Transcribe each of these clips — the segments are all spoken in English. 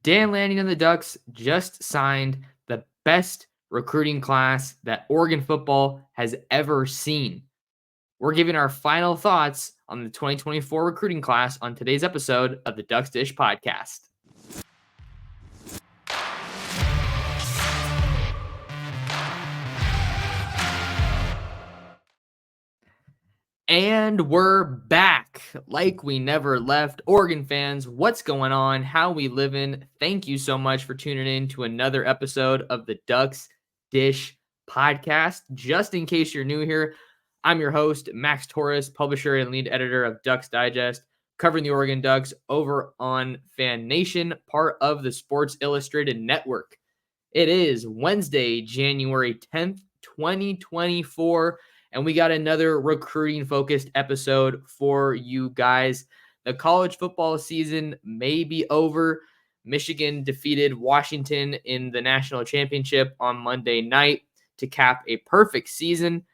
Dan Lanning and the Ducks just signed the best recruiting class that Oregon football has ever seen. We're giving our final thoughts on the 2024 recruiting class on today's episode of the Ducks Dish podcast. And we're back like we never left. Oregon fans, what's going on? How we living? Thank you so much for tuning in to another episode of the Ducks Dish podcast. Just in case you're new here, I'm your host, Max Torres, publisher and lead editor of Ducks Digest, covering the Oregon Ducks over on Fan Nation, part of the Sports Illustrated Network. It is Wednesday, January 10th, 2024. And we got another recruiting-focused episode for you guys. The college football season may be over. Michigan defeated Washington in the national championship on Monday night to cap a perfect season.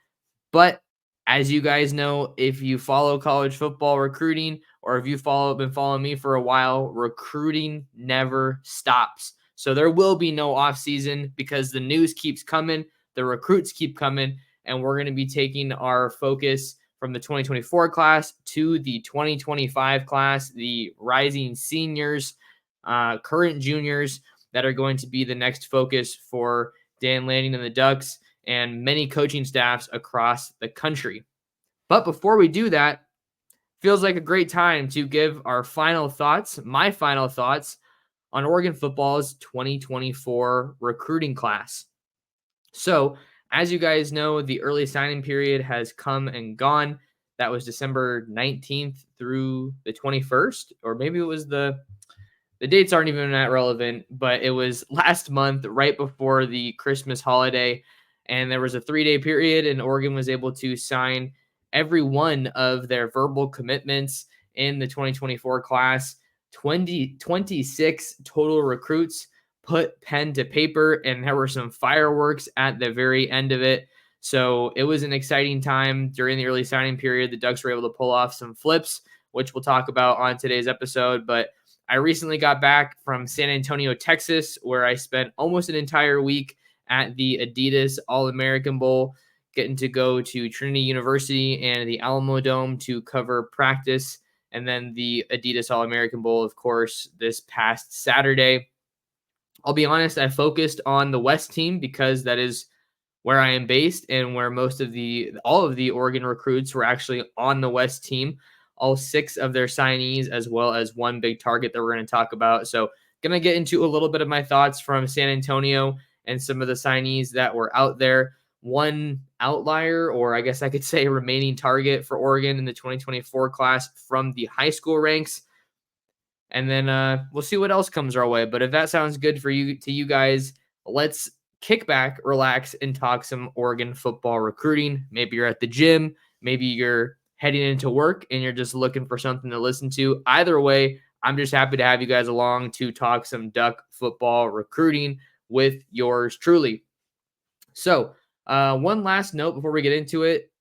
But as you guys know, if you follow college football recruiting, or if you've been following me for a while, recruiting never stops. So there will be no offseason because the news keeps coming, the recruits keep coming, and we're going to be taking our focus from the 2024 class to the 2025 class, the rising seniors, current juniors that are going to be the next focus for Dan Lanning and the Ducks and many coaching staffs across the country. But before we do that, feels like a great time to give our final thoughts, my final thoughts on Oregon football's 2024 recruiting class. So, as you guys know, the early signing period has come and gone. That was December 19th through the 21st, or maybe it was the dates aren't even that relevant, but it was last month, right before the Christmas holiday, and there was a 3-day period, and Oregon was able to sign every one of their verbal commitments in the 2024 class. 26 total recruits put pen to paper, and there were some fireworks at the very end of it. So it was an exciting time during the early signing period. The Ducks were able to pull off some flips, which we'll talk about on today's episode. But I recently got back from San Antonio, Texas, where I spent almost an entire week at the Adidas All-American Bowl, getting to go to Trinity University and the Alamo Dome to cover practice, and then the Adidas All-American Bowl, of course, this past Saturday. I'll be honest, I focused on the West team because that is where I am based and where all of the Oregon recruits were actually on the West team. All 6 of their signees, as well as one big target that we're going to talk about. So going to get into a little bit of my thoughts from San Antonio and some of the signees that were out there. One outlier, or I guess I could say remaining target for Oregon in the 2024 class from the high school ranks. And then we'll see what else comes our way. But if that sounds good for you guys, let's kick back, relax, and talk some Oregon football recruiting. Maybe you're at the gym. Maybe you're heading into work and you're just looking for something to listen to. Either way, I'm just happy to have you guys along to talk some Duck football recruiting with yours truly. So one last note before we get into it.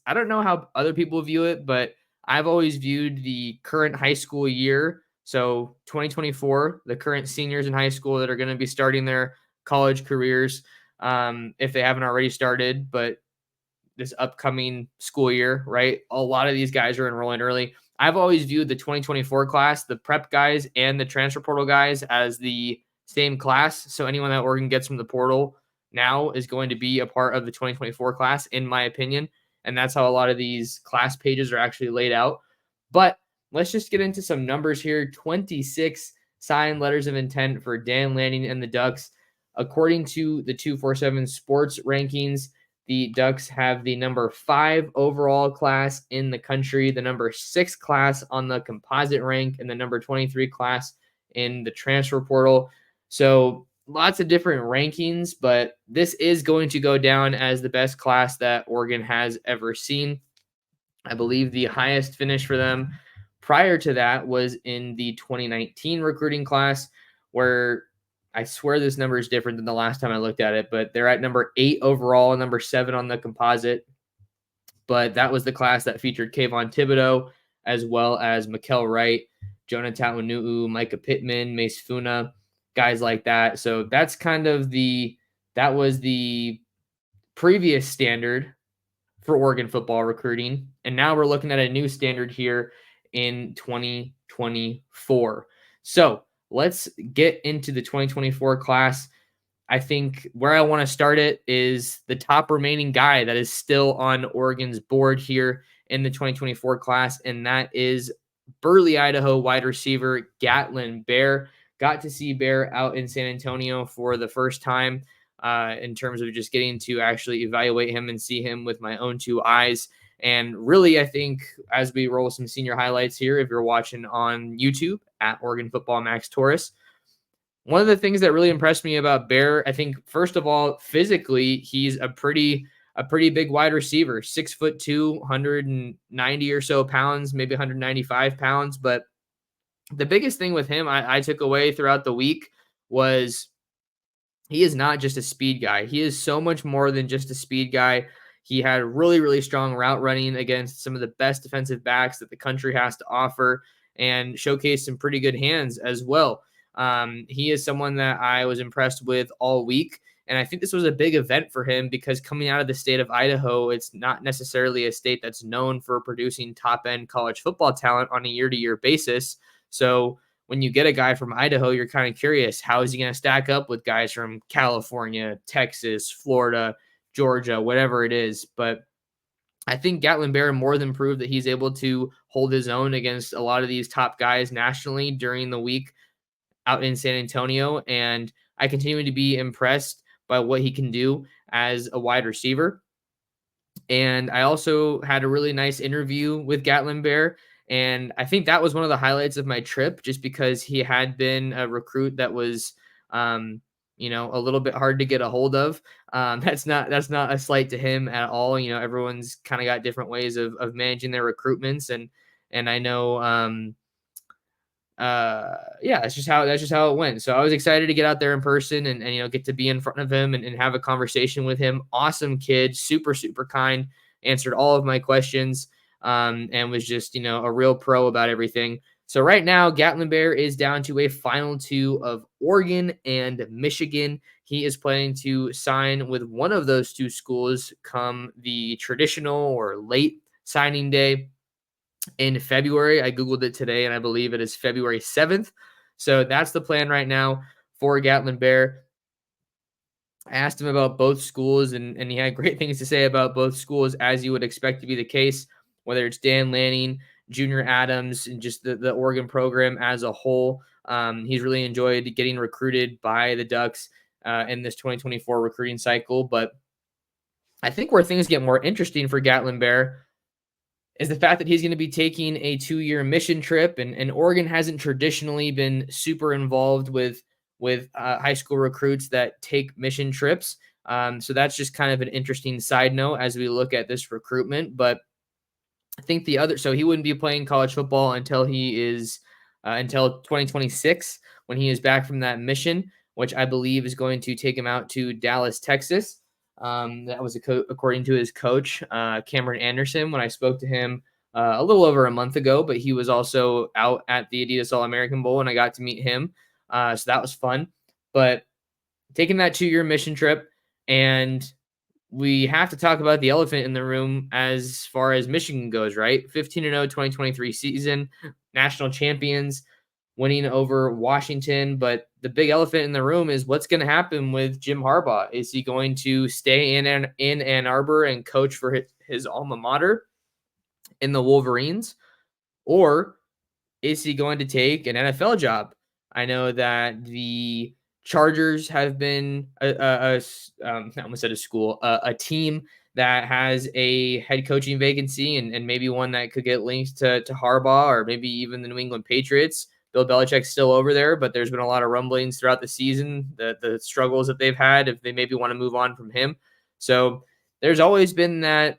I don't know how other people view it, but I've always viewed the current high school year, so 2024, the current seniors in high school that are going to be starting their college careers, if they haven't already started, but this upcoming school year, right? A lot of these guys are enrolling early. I've always viewed the 2024 class, the prep guys and the transfer portal guys, as the same class. So anyone that Oregon gets from the portal now is going to be a part of the 2024 class, in my opinion. And that's how a lot of these class pages are actually laid out. But let's just get into some numbers here. 26 signed letters of intent for Dan Lanning and the Ducks. According to the 247 Sports rankings, the Ducks have the number 5 overall class in the country, the number 6 class on the composite rank, and the number 23 class in the transfer portal. So lots of different rankings, but this is going to go down as the best class that Oregon has ever seen. I believe the highest finish for them prior to that was in the 2019 recruiting class, where I swear this number is different than the last time I looked at it, but they're at number 8 overall and number 7 on the composite. But that was the class that featured Kayvon Thibodeau, as well as Mikel Wright, Jonah Tawanuu, Micah Pittman, Mace Funa, guys like that. So that was the previous standard for Oregon football recruiting. And now we're looking at a new standard here in 2024. So let's get into the 2024 class. I think where I want to start it is the top remaining guy that is still on Oregon's board here in the 2024 class, and that is Burley, Idaho wide receiver Gatlin Bear. Got to see Bear out in San Antonio for the first time in terms of just getting to actually evaluate him and see him with my own two eyes. And really, I think as we roll some senior highlights here, if you're watching on YouTube at Oregon Football Max Torres, one of the things that really impressed me about Bear, I think, first of all, physically, he's a pretty big wide receiver, 6'2", 190 or so pounds, maybe 195 pounds. But the biggest thing with him I took away throughout the week was he is not just a speed guy. He is so much more than just a speed guy. He had really, really strong route running against some of the best defensive backs that the country has to offer and showcased some pretty good hands as well. He is someone that I was impressed with all week. And I think this was a big event for him because coming out of the state of Idaho, it's not necessarily a state that's known for producing top-end college football talent on a year-to-year basis. So when you get a guy from Idaho, you're kind of curious, how is he going to stack up with guys from California, Texas, Florida, Georgia, whatever it is. But I think Gatlin Bear more than proved that he's able to hold his own against a lot of these top guys nationally during the week out in San Antonio. And I continue to be impressed by what he can do as a wide receiver. And I also had a really nice interview with Gatlin Bear. And I think that was one of the highlights of my trip, just because he had been a recruit that was, a little bit hard to get a hold of. That's not a slight to him at all. Everyone's kind of got different ways of managing their recruitments. And I know, that's just how it went. So I was excited to get out there in person and get to be in front of him and have a conversation with him. Awesome kid, super, super kind, answered all of my questions, and was just, a real pro about everything. So right now, Gatlin Bear is down to a final two of Oregon and Michigan. He is planning to sign with one of those two schools come the traditional or late signing day in February. I Googled it today, and I believe it is February 7th. So that's the plan right now for Gatlin Bear. I asked him about both schools, and he had great things to say about both schools, as you would expect to be the case, whether it's Dan Lanning, Junior Adams, and just the Oregon program as a whole. He's really enjoyed getting recruited by the Ducks in this 2024 recruiting cycle. But I think where things get more interesting for Gatlin Bear is the fact that he's going to be taking a 2-year mission trip, and Oregon hasn't traditionally been super involved with high school recruits that take mission trips. So that's just kind of an interesting side note as we look at this recruitment. But I think so he wouldn't be playing college football until until 2026, when he is back from that mission, which I believe is going to take him out to Dallas, Texas. That was according to his coach, Cameron Anderson, when I spoke to him a little over a month ago, but he was also out at the Adidas All-American Bowl, and I got to meet him. So that was fun. But taking that 2-year mission trip, and we have to talk about the elephant in the room as far as Michigan goes, right? 15-0 2023 season, national champions, winning over Washington. But the big elephant in the room is what's going to happen with Jim Harbaugh. Is he going to stay in Ann Arbor and coach for his alma mater in the Wolverines? Or is he going to take an NFL job? I know that the Chargers have been I almost said a team that has a head coaching vacancy and maybe one that could get linked to Harbaugh, or maybe even the New England Patriots. Bill Belichick's still over there, but there's been a lot of rumblings throughout the season, the struggles that they've had, if they maybe want to move on from him. So there's always been that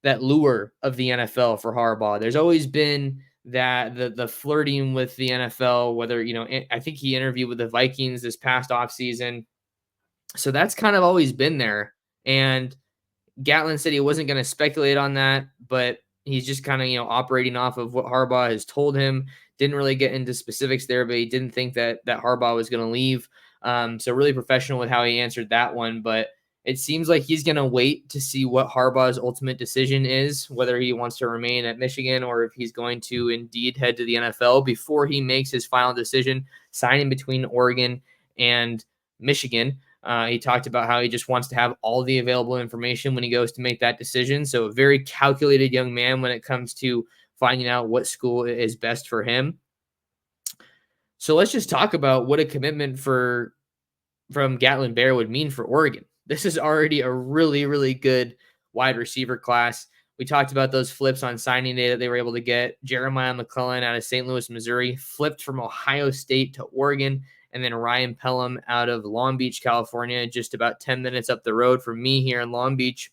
lure of the NFL for Harbaugh. There's always been that the flirting with the NFL, whether, I think he interviewed with the Vikings this past offseason. So that's kind of always been there. And Gatlin said he wasn't going to speculate on that, but he's just kind of, operating off of what Harbaugh has told him. Didn't really get into specifics there, but he didn't think that Harbaugh was going to leave. So really professional with how he answered that one. But it seems like he's going to wait to see what Harbaugh's ultimate decision is, whether he wants to remain at Michigan or if he's going to indeed head to the NFL before he makes his final decision, signing between Oregon and Michigan. He talked about how he just wants to have all the available information when he goes to make that decision. So a very calculated young man when it comes to finding out what school is best for him. So let's just talk about what a commitment from Gatlin Bear would mean for Oregon. This is already a really, really good wide receiver class. We talked about those flips on signing day that they were able to get. Jeremiah McClellan out of St. Louis, Missouri, flipped from Ohio State to Oregon, and then Ryan Pelham out of Long Beach, California, just about 10 minutes up the road from me here in Long Beach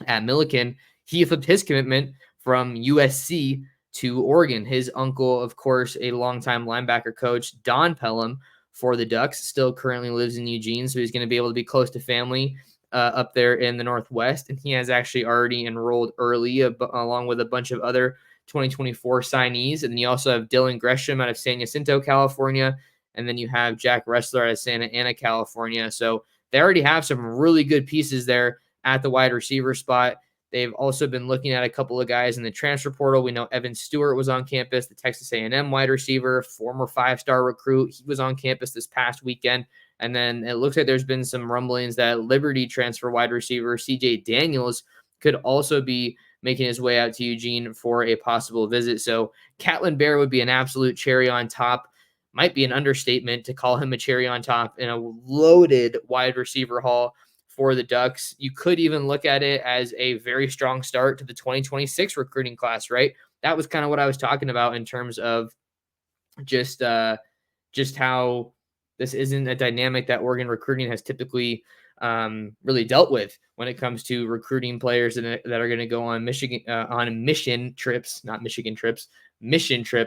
at Milliken. He flipped his commitment from USC to Oregon. His uncle, of course, a longtime linebacker coach, Don Pelham, for the Ducks, still currently lives in Eugene, so he's going to be able to be close to family up there in the Northwest. And he has actually already enrolled early along with a bunch of other 2024 signees. And then you also have Dylan Gresham out of San Jacinto, California. And then you have Jack Ressler out of Santa Ana, California. So they already have some really good pieces there at the wide receiver spot. They've also been looking at a couple of guys in the transfer portal. We know Evan Stewart was on campus, the Texas A&M wide receiver, former 5-star recruit. He was on campus this past weekend. And then it looks like there's been some rumblings that Liberty transfer wide receiver CJ Daniels could also be making his way out to Eugene for a possible visit. So Gatlin Bear would be an absolute cherry on top. Might be an understatement to call him a cherry on top in a loaded wide receiver haul for the Ducks. You could even look at it as a very strong start to the 2026 recruiting class, right? That was kind of what I was talking about in terms of just how this isn't a dynamic that Oregon recruiting has typically really dealt with when it comes to recruiting players that are going to go on mission trips.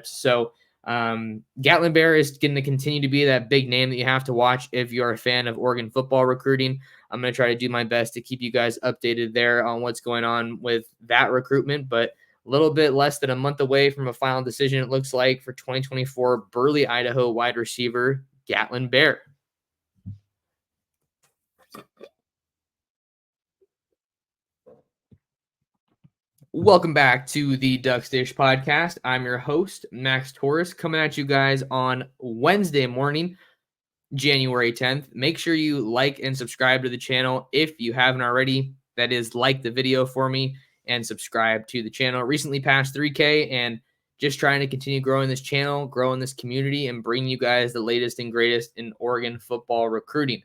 So Gatlin Bear is going to continue to be that big name that you have to watch if you're a fan of Oregon football recruiting. I'm going to try to do my best to keep you guys updated there on what's going on with that recruitment, but a little bit less than a month away from a final decision, it looks like, for 2024 Burley, Idaho wide receiver Gatlin Bear. Welcome back to the Ducks Dish podcast. I'm your host, Max Torres, coming at you guys on Wednesday morning, January 10th. Make sure you like and subscribe to the channel if you haven't already. That is, like the video for me and subscribe to the channel. Recently passed 3K and just trying to continue growing this channel, growing this community, and bring you guys the latest and greatest in Oregon football recruiting.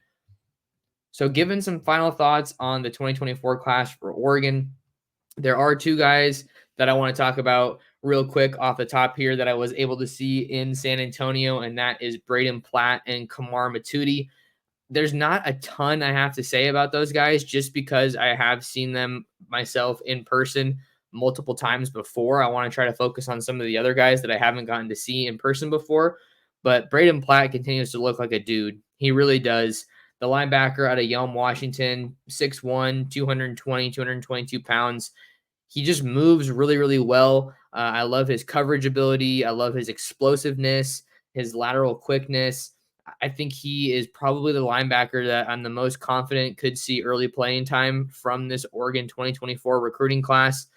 So giving some final thoughts on the 2024 class for Oregon, there are two guys that I want to talk about real quick off the top here that I was able to see in San Antonio, and that is Braden Platt and Kamar Matudi. There's not a ton I have to say about those guys just because I have seen them myself in person multiple times before. I want to try to focus on some of the other guys that I haven't gotten to see in person before. But Braden Platt continues to look like a dude. He really does. The linebacker out of Yelm, Washington, 6'1", 220, 222 pounds. He just moves really, really well. I love his coverage ability. I love his explosiveness, his lateral quickness. I think he is probably the linebacker that I'm the most confident could see early playing time from this Oregon 2024 recruiting class.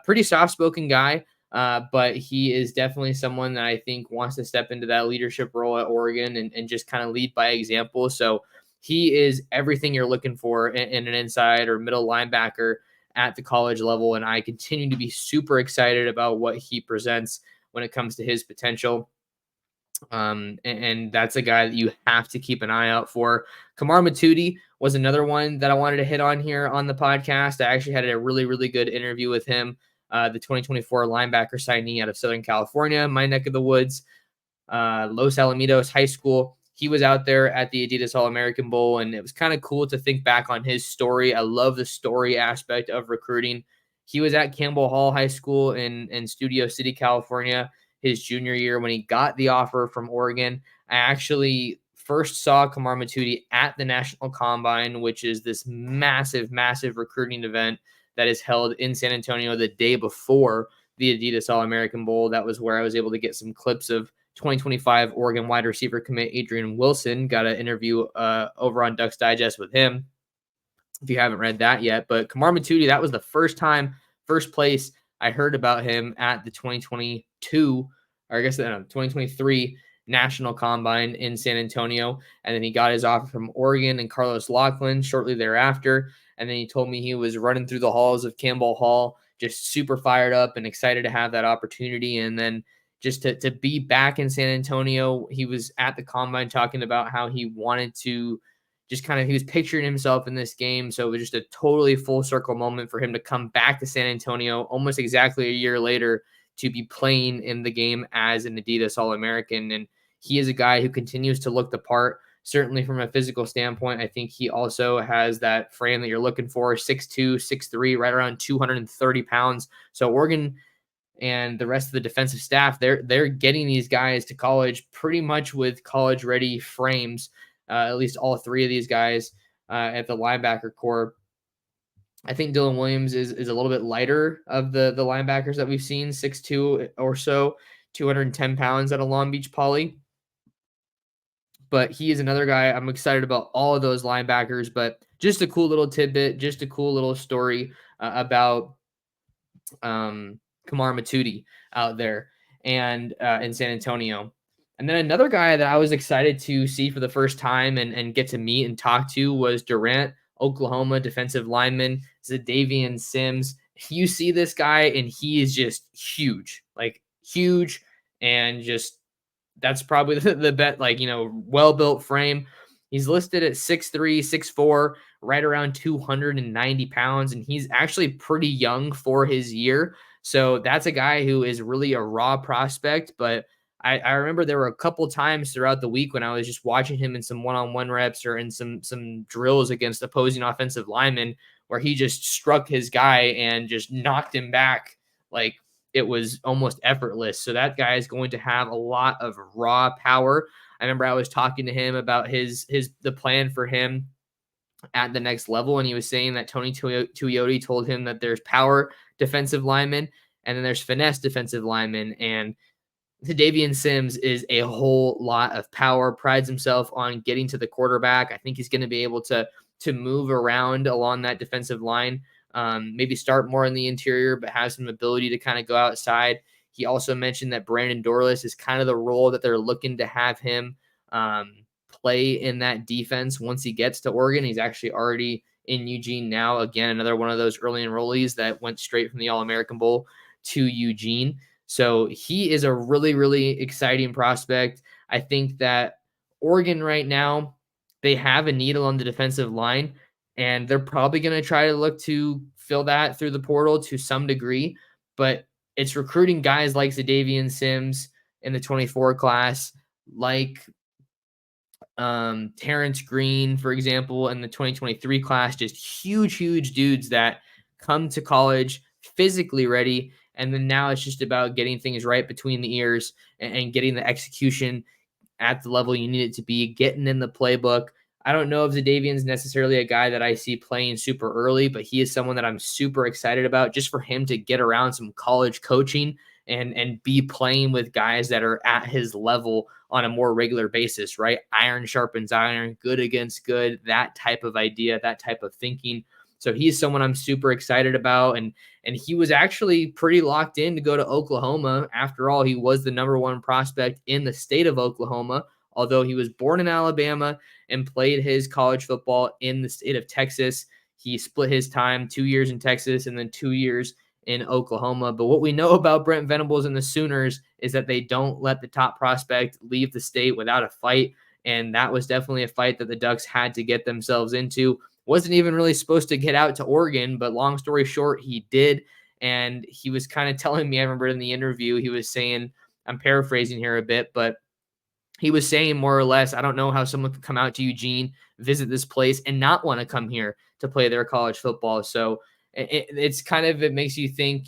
Pretty soft-spoken guy, but he is definitely someone that I think wants to step into that leadership role at Oregon and just kind of lead by example. So he is everything you're looking for in an inside or middle linebacker at the college level, and I continue to be super excited about what he presents when it comes to his potential. And that's a guy that you have to keep an eye out for. Kamar Matudi was another one that I wanted to hit on here on the podcast. I actually had a really, really good interview with him, the 2024 linebacker signee out of Southern California, my neck of the woods, Los Alamitos High School. He was out there at the Adidas All-American Bowl, and it was kind of cool to think back on his story. I love the story aspect of recruiting. He was at Campbell Hall High School in Studio City, California, his junior year when he got the offer from Oregon. I actually first saw Kamar Matudi at the National Combine, which is this massive, massive recruiting event that is held in San Antonio the day before the Adidas All-American Bowl. That was where I was able to get some clips of 2025 Oregon wide receiver commit Adrian Wilson. Got an interview over on Ducks Digest with him, if you haven't read that yet. But Kamar Matudi, that was the first place I heard about him at the 2022, or I guess 2023 National Combine in San Antonio. And then he got his offer from Oregon and Carlos Lachlan shortly thereafter. And then he told me he was running through the halls of Campbell Hall, just super fired up and excited to have that opportunity. And then just to be back in San Antonio, he was at the Combine talking about how he wanted to he was picturing himself in this game. So it was just a totally full circle moment for him to come back to San Antonio almost exactly a year later to be playing in the game as an Adidas All-American. And he is a guy who continues to look the part, certainly from a physical standpoint. I think he also has that frame that you're looking for, 6'2", 6'3", right around 230 pounds. So Oregon and the rest of the defensive staff, they're getting these guys to college pretty much with college-ready frames. At least all three of these guys at the linebacker core. I think Dylan Williams is a little bit lighter of the linebackers that we've seen, 6'2" or so, 210 pounds at a Long Beach Poly. But he is another guy. I'm excited about all of those linebackers, but just a cool little tidbit, just a cool little story about Kamar Matudi out there and in San Antonio. And then another guy that I was excited to see for the first time and get to meet and talk to was Durant, Oklahoma defensive lineman, Davon Sims. You see this guy, and he is just huge, and just that's probably the bet, well-built frame. He's listed at 6'3", 6'4", right around 290 pounds, and he's actually pretty young for his year. So that's a guy who is really a raw prospect, but I remember there were a couple times throughout the week when I was just watching him in some one-on-one reps or in some drills against opposing offensive linemen where he just struck his guy and just knocked him back like it was almost effortless. So that guy is going to have a lot of raw power. I remember I was talking to him about the plan for him at the next level, and he was saying that Tony Tuioti told him that there's power defensive linemen and then there's finesse defensive linemen, and Davon Sims is a whole lot of power, prides himself on getting to the quarterback. I think he's going to be able to move around along that defensive line, maybe start more in the interior, but have some ability to kind of go outside. He also mentioned that Brandon Dorlus is kind of the role that they're looking to have him play in that defense once he gets to Oregon. He's actually already in Eugene now. Again, another one of those early enrollees that went straight from the All-American Bowl to Eugene. So he is a really, really exciting prospect. I think that Oregon right now, they have a need along the defensive line, and they're probably going to try to look to fill that through the portal to some degree. But it's recruiting guys like Davon Sims in the 24 class, like Terrence Green, for example, in the 2023 class, just huge dudes that come to college physically ready. And then now it's just about getting things right between the ears and getting the execution at the level you need it to be, getting in the playbook. I don't know if Zadavion's necessarily a guy that I see playing super early, but he is someone that I'm super excited about just for him to get around some college coaching and be playing with guys that are at his level on a more regular basis, right? Iron sharpens iron, good against good, that type of idea, that type of thinking. So he's someone I'm super excited about. And he was actually pretty locked in to go to Oklahoma. After all, he was the number one prospect in the state of Oklahoma, although he was born in Alabama and played his college football in the state of Texas. He split his time 2 years in Texas and then 2 years in Oklahoma. But what we know about Brent Venables and the Sooners is that they don't let the top prospect leave the state without a fight. And that was definitely a fight that the Ducks had to get themselves into. Wasn't even really supposed to get out to Oregon, but long story short, he did. And he was kind of telling me, I remember in the interview, he was saying, I'm paraphrasing here a bit, but he was saying more or less, I don't know how someone could come out to Eugene, visit this place, and not want to come here to play their college football. So it makes you think,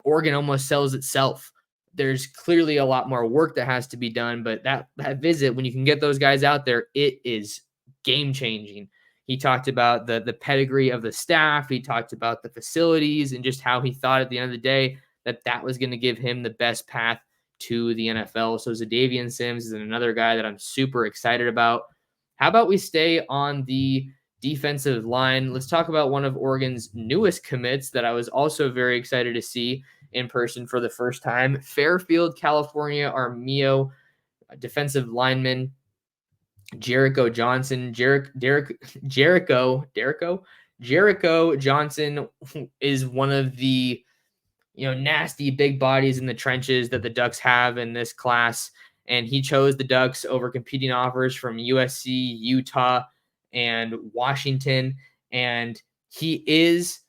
Oregon almost sells itself. There's clearly a lot more work that has to be done, but that visit, when you can get those guys out there, it is game changing. He talked about the pedigree of the staff. He talked about the facilities and just how he thought at the end of the day that was going to give him the best path to the NFL. So Davon Sims is another guy that I'm super excited about. How about we stay on the defensive line? Let's talk about one of Oregon's newest commits that I was also very excited to see in person for the first time. Fairfield, California, our Mio defensive lineman Jericho Johnson. Jericho Johnson is one of the nasty big bodies in the trenches that the Ducks have in this class. And he chose the Ducks over competing offers from USC, Utah, and Washington. And he is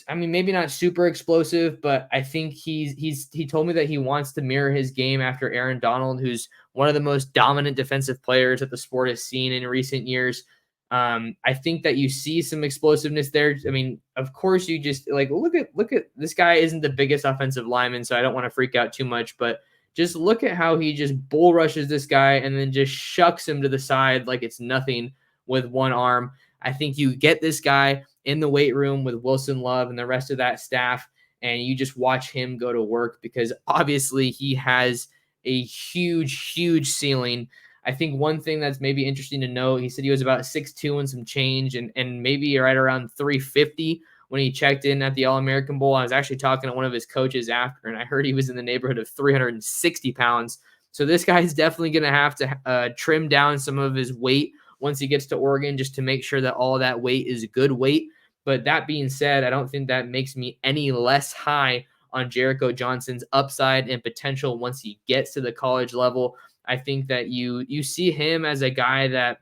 maybe not super explosive, but I think he told me that he wants to mirror his game after Aaron Donald, who's one of the most dominant defensive players that the sport has seen in recent years. I think that you see some explosiveness there. I mean, of course, you just look at this guy isn't the biggest offensive lineman, so I don't want to freak out too much, but just look at how he just bull rushes this guy and then just shucks him to the side like it's nothing with one arm. I think you get this guy in the weight room with Wilson Love and the rest of that staff, and you just watch him go to work because obviously he has a huge ceiling. I think one thing that's maybe interesting to note, he said he was about 6'2" and some change and maybe right around 350 when he checked in at the All-American Bowl. I was actually talking to one of his coaches after, and I heard he was in the neighborhood of 360 pounds. So this guy's definitely going to have to trim down some of his weight once he gets to Oregon just to make sure that all of that weight is good weight. But that being said, I don't think that makes me any less high on Jericho Johnson's upside and potential once he gets to the college level. I think that you see him as a guy that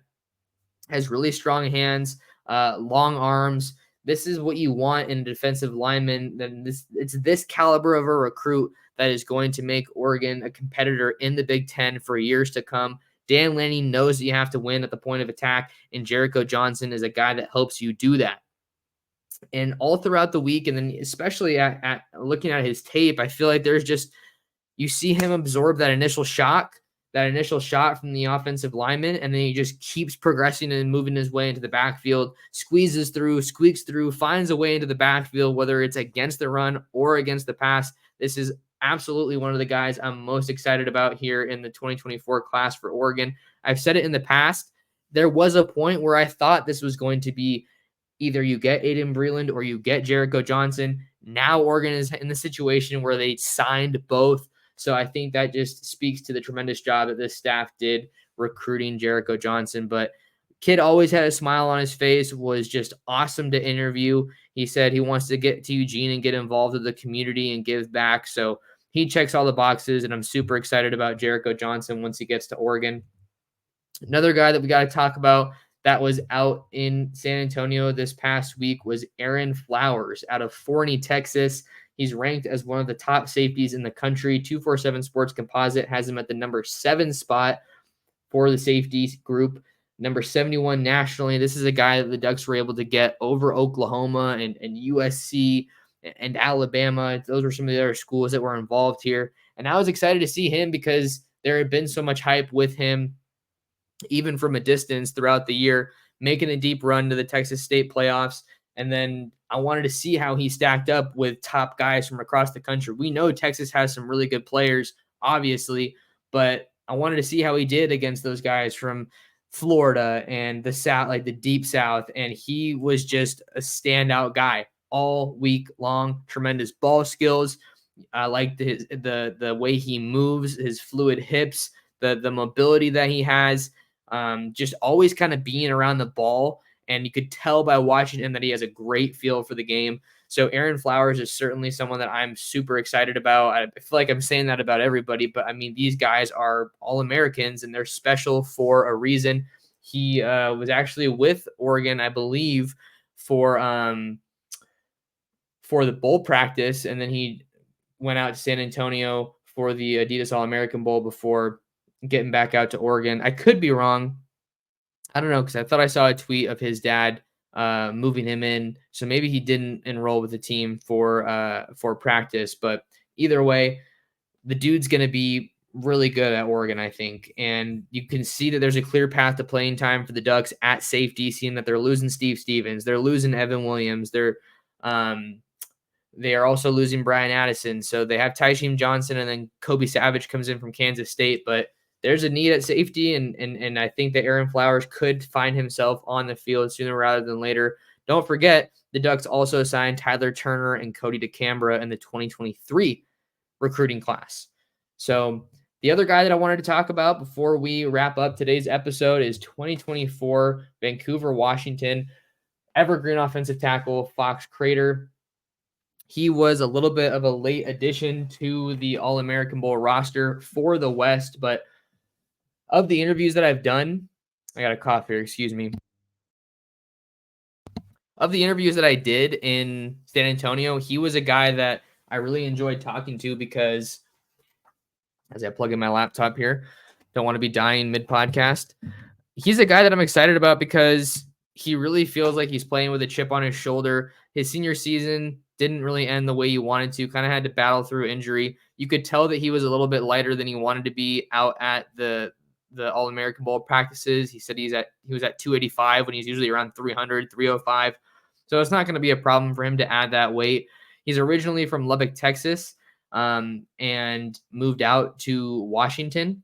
has really strong hands, long arms. This is what you want in a defensive lineman. Then it's this caliber of a recruit that is going to make Oregon a competitor in the Big Ten for years to come. Dan Lanning knows that you have to win at the point of attack, and Jericho Johnson is a guy that helps you do that. And all throughout the week, and then especially at looking at his tape, I feel like there's just you see him absorb that initial shot from the offensive lineman, and then he just keeps progressing and moving his way into the backfield, squeaks through, finds a way into the backfield, whether it's against the run or against the pass. This is absolutely one of the guys I'm most excited about here in the 2024 class for Oregon. I've said it in the past. There was a point where I thought this was going to be either you get Aiden Breland or you get Jericho Johnson. Now Oregon is in the situation where they signed both. So I think that just speaks to the tremendous job that this staff did recruiting Jericho Johnson. But kid always had a smile on his face, was just awesome to interview. He said he wants to get to Eugene and get involved with the community and give back. So he checks all the boxes, and I'm super excited about Jericho Johnson once he gets to Oregon. Another guy that we got to talk about that was out in San Antonio this past week was Aaron Flowers out of Forney, Texas. He's ranked as one of the top safeties in the country. 247 Sports Composite has him at the number 7 spot for the safety group, number 71 nationally. This is a guy that the Ducks were able to get over Oklahoma and USC and Alabama. Those were some of the other schools that were involved here. And I was excited to see him because there had been so much hype with him, even from a distance throughout the year, making a deep run to the Texas State playoffs. And then I wanted to see how he stacked up with top guys from across the country. We know Texas has some really good players, obviously, but I wanted to see how he did against those guys from Florida and the South, like the deep South. And he was just a standout guy all week long. Tremendous ball skills. I liked the way he moves, his fluid hips, the mobility that he has, just always kind of being around the ball. And you could tell by watching him that he has a great feel for the game. So Aaron Flowers is certainly someone that I'm super excited about. I feel like I'm saying that about everybody, but I mean, these guys are All-Americans and they're special for a reason. He was actually with Oregon, I believe, for the bowl practice, and then he went out to San Antonio for the Adidas All-American Bowl before getting back out to Oregon. I could be wrong. I don't know, because I thought I saw a tweet of his dad moving him in, so maybe he didn't enroll with the team for practice. But either way, the dude's going to be really good at Oregon, I think, and you can see that there's a clear path to playing time for the Ducks at safety, seeing that they're losing Steve Stevens, they're losing Evan Williams, They are also losing Brian Addison. So they have Tysheem Johnson, and then Kobe Savage comes in from Kansas State. But there's a need at safety, and I think that Aaron Flowers could find himself on the field sooner rather than later. Don't forget, the Ducks also signed Tyler Turner and Cody DeCambra in the 2023 recruiting class. So the other guy that I wanted to talk about before we wrap up today's episode is 2024 Vancouver, Washington, evergreen offensive tackle Fox Crater. He was a little bit of a late addition to the All-American Bowl roster for the West, but of the interviews that I've done, I got a cough here, excuse me. Of the interviews that I did in San Antonio, he was a guy that I really enjoyed talking to because, as I plug in my laptop here, don't want to be dying mid-podcast. He's a guy that I'm excited about because he really feels like he's playing with a chip on his shoulder. His senior season didn't really end the way he wanted to, kind of had to battle through injury. You could tell that he was a little bit lighter than he wanted to be out at the All-American Bowl practices. He said he was at 285 when he's usually around 300, 305. So it's not going to be a problem for him to add that weight. He's originally from Lubbock, Texas, and moved out to Washington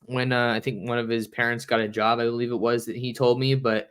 when I think one of his parents got a job, I believe it was, that he told me. But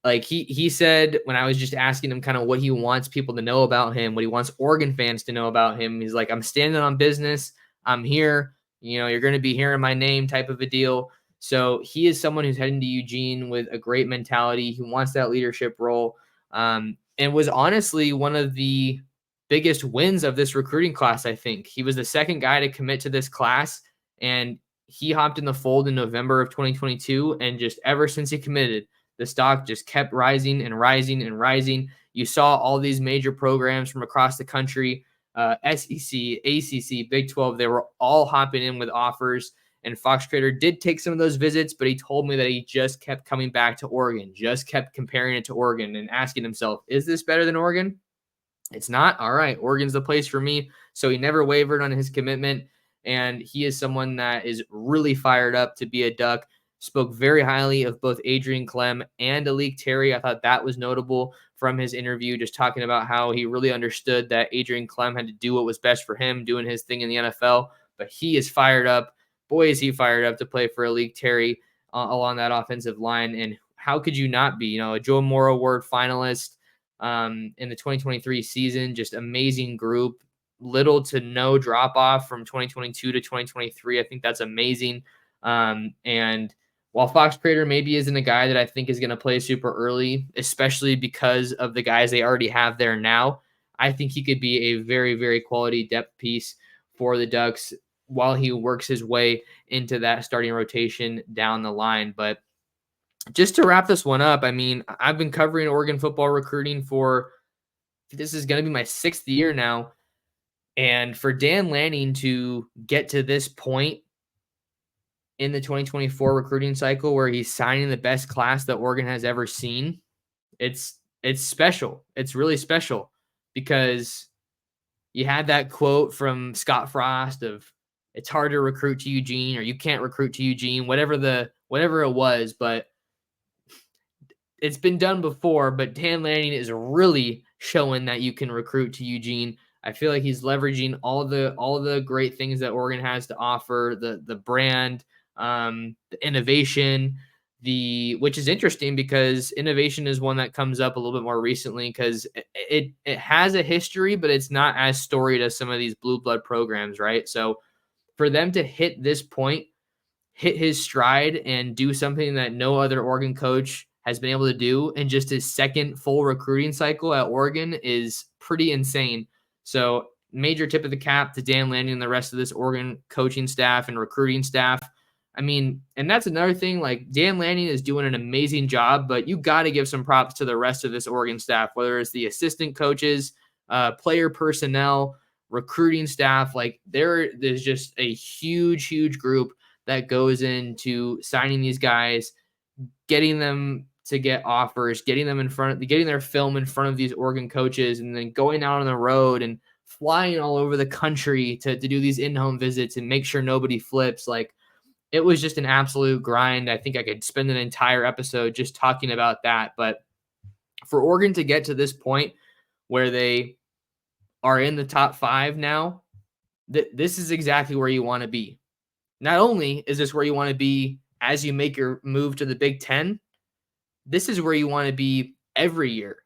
like he said, when I was just asking him kind of what he wants people to know about him, what he wants Oregon fans to know about him, he's like, I'm standing on business. I'm here. You're going to be hearing my name type of a deal. So he is someone who's heading to Eugene with a great mentality. He wants that leadership role, and was honestly one of the biggest wins of this recruiting class. I think he was the second guy to commit to this class, and he hopped in the fold in November of 2022. And just ever since he committed, the stock just kept rising and rising and rising. You saw all these major programs from across the country, SEC, ACC, Big 12, they were all hopping in with offers. And Fox Crater did take some of those visits, but he told me that he just kept coming back to Oregon, just kept comparing it to Oregon and asking himself, is this better than Oregon? It's not. All right, Oregon's the place for me. So he never wavered on his commitment. And he is someone that is really fired up to be a Duck. Spoke very highly of both Adrian Clem and Alik Terry. I thought that was notable from his interview, just talking about how he really understood that Adrian Clem had to do what was best for him, doing his thing in the NFL. But he is fired up. Boy, is he fired up to play for Alik Terry along that offensive line. And how could you not be? A Joe Moore Award finalist in the 2023 season, just amazing group. Little to no drop off from 2022 to 2023. I think that's amazing. And while Fox Crater maybe isn't a guy that I think is going to play super early, especially because of the guys they already have there now, I think he could be a very, very quality depth piece for the Ducks while he works his way into that starting rotation down the line. But just to wrap this one up, I mean, I've been covering Oregon football recruiting this is going to be my 6th year now. And for Dan Lanning to get to this point in the 2024 recruiting cycle where he's signing the best class that Oregon has ever seen, it's special. It's really special because you had that quote from Scott Frost of it's hard to recruit to Eugene, or you can't recruit to Eugene, whatever it was, but it's been done before. But Dan Lanning is really showing that you can recruit to Eugene. I feel like he's leveraging all the great things that Oregon has to offer, the brand, the innovation, which is interesting because innovation is one that comes up a little bit more recently because it has a history, but it's not as storied as some of these blue blood programs, right? So for them to hit this point, hit his stride and do something that no other Oregon coach has been able to do in just his second full recruiting cycle at Oregon is pretty insane. So major tip of the cap to Dan Lanning and the rest of this Oregon coaching staff and recruiting staff. I mean, and that's another thing, like Dan Lanning is doing an amazing job, but you got to give some props to the rest of this Oregon staff, whether it's the assistant coaches, player personnel, recruiting staff. Like there's just a huge, huge group that goes into signing these guys, getting them to get offers, getting their film in front of these Oregon coaches, and then going out on the road and flying all over the country to do these in-home visits and make sure nobody flips. Like it was just an absolute grind. I think I could spend an entire episode just talking about that. But for Oregon to get to this point where they are in the top 5 now, this is exactly where you want to be. Not only is this where you want to be as you make your move to the Big Ten, this is where you want to be every year.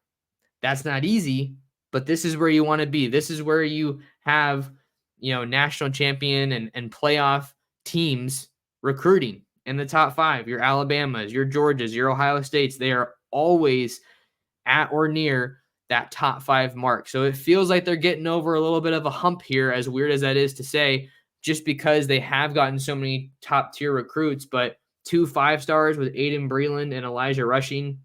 That's not easy, but this is where you want to be. This is where you have, national champion and playoff teams recruiting in the top 5. Your Alabamas, your Georgias, your Ohio States, they are always at or near that top 5 mark. So it feels like they're getting over a little bit of a hump here, as weird as that is to say, just because they have gotten so many top tier recruits. But 2 5-stars with Aiden Breland and Elijah Rushing,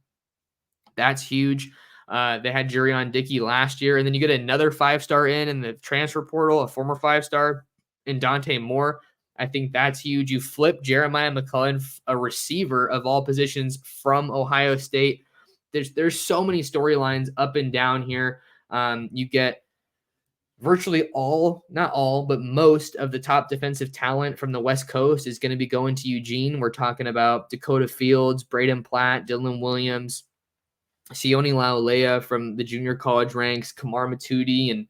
that's huge. They had Jurion Dickey last year, and then you get another 5-star in the transfer portal, a former 5-star in Dante Moore. I think that's huge. You flip Jeremiah McCullen, a receiver of all positions from Ohio State. There's so many storylines up and down here. You get virtually all, not all, but most of the top defensive talent from the West Coast is going to be going to Eugene. We're talking about Dakota Fields, Braden Platt, Dylan Williams, Sione Laulea from the junior college ranks, Kamar Matuidi, and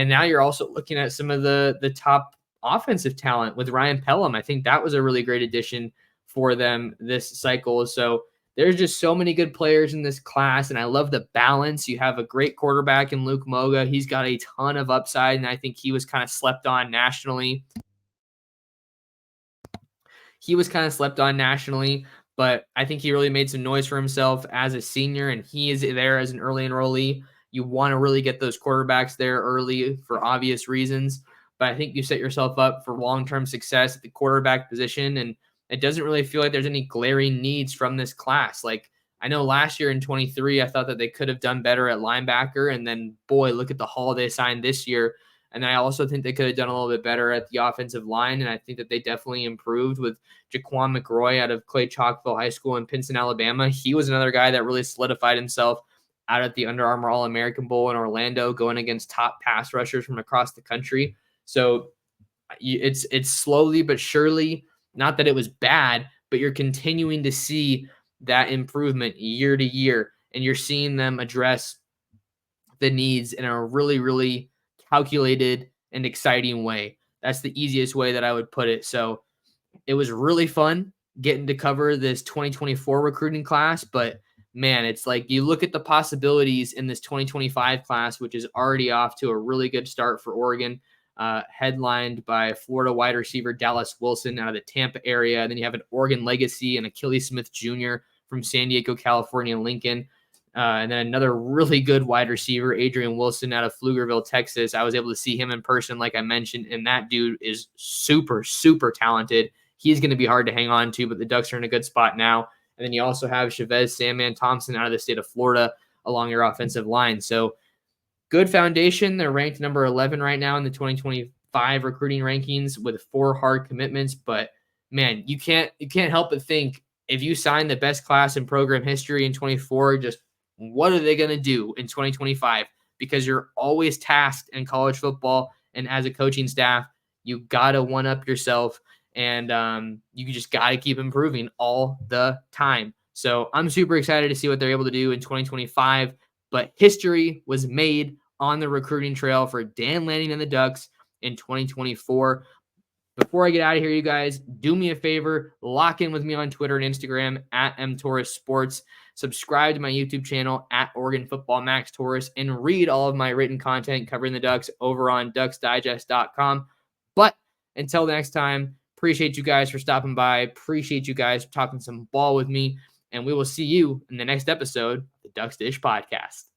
now you're also looking at some of the top offensive talent with Ryan Pelham. I think that was a really great addition for them this cycle. So there's just so many good players in this class, and I love the balance. You have a great quarterback in Luke Moga. He's got a ton of upside, and I think he was kind of slept on nationally. But I think he really made some noise for himself as a senior, and he is there as an early enrollee. You want to really get those quarterbacks there early for obvious reasons, but I think you set yourself up for long-term success at the quarterback position, and it doesn't really feel like there's any glaring needs from this class. Like, I know last year in 23, I thought that they could have done better at linebacker, and then, boy, look at the haul they signed this year. And I also think they could have done a little bit better at the offensive line, and I think that they definitely improved with Jaquan McRoy out of Clay Chalkville High School in Pinson, Alabama. He was another guy that really solidified himself out at the Under Armour All-American Bowl in Orlando, going against top pass rushers from across the country. So it's slowly but surely, not that it was bad, but you're continuing to see that improvement year to year, and you're seeing them address the needs in a really, really calculated and exciting way. That's the easiest way that I would put it. So it was really fun getting to cover this 2024 recruiting class, but man, it's like you look at the possibilities in this 2025 class, which is already off to a really good start for Oregon, headlined by Florida wide receiver Dallas Wilson out of the Tampa area. And then you have an Oregon legacy and Achilles Smith Jr. from San Diego, California, Lincoln. And then another really good wide receiver, Adrian Wilson out of Pflugerville, Texas. I was able to see him in person, like I mentioned, and that dude is super, super talented. He's going to be hard to hang on to, but the Ducks are in a good spot now. And then you also have Chavez Sandman Thompson out of the state of Florida along your offensive line. So good foundation. They're ranked number 11 right now in the 2025 recruiting rankings with 4 hard commitments. But man, you can't help but think, if you sign the best class in program history in 24, just what are they going to do in 2025? Because you're always tasked in college football and as a coaching staff, you got to one-up yourself, and you just got to keep improving all the time. So I'm super excited to see what they're able to do in 2025, but history was made on the recruiting trail for Dan Lanning and the Ducks in 2024. Before I get out of here, you guys, do me a favor, lock in with me on Twitter and Instagram at mtorresports. Subscribe to my YouTube channel at Oregon Football Max Torres, and read all of my written content covering the Ducks over on ducksdigest.com. But until next time, appreciate you guys for stopping by. Appreciate you guys for talking some ball with me, and we will see you in the next episode of the Ducks Dish Podcast.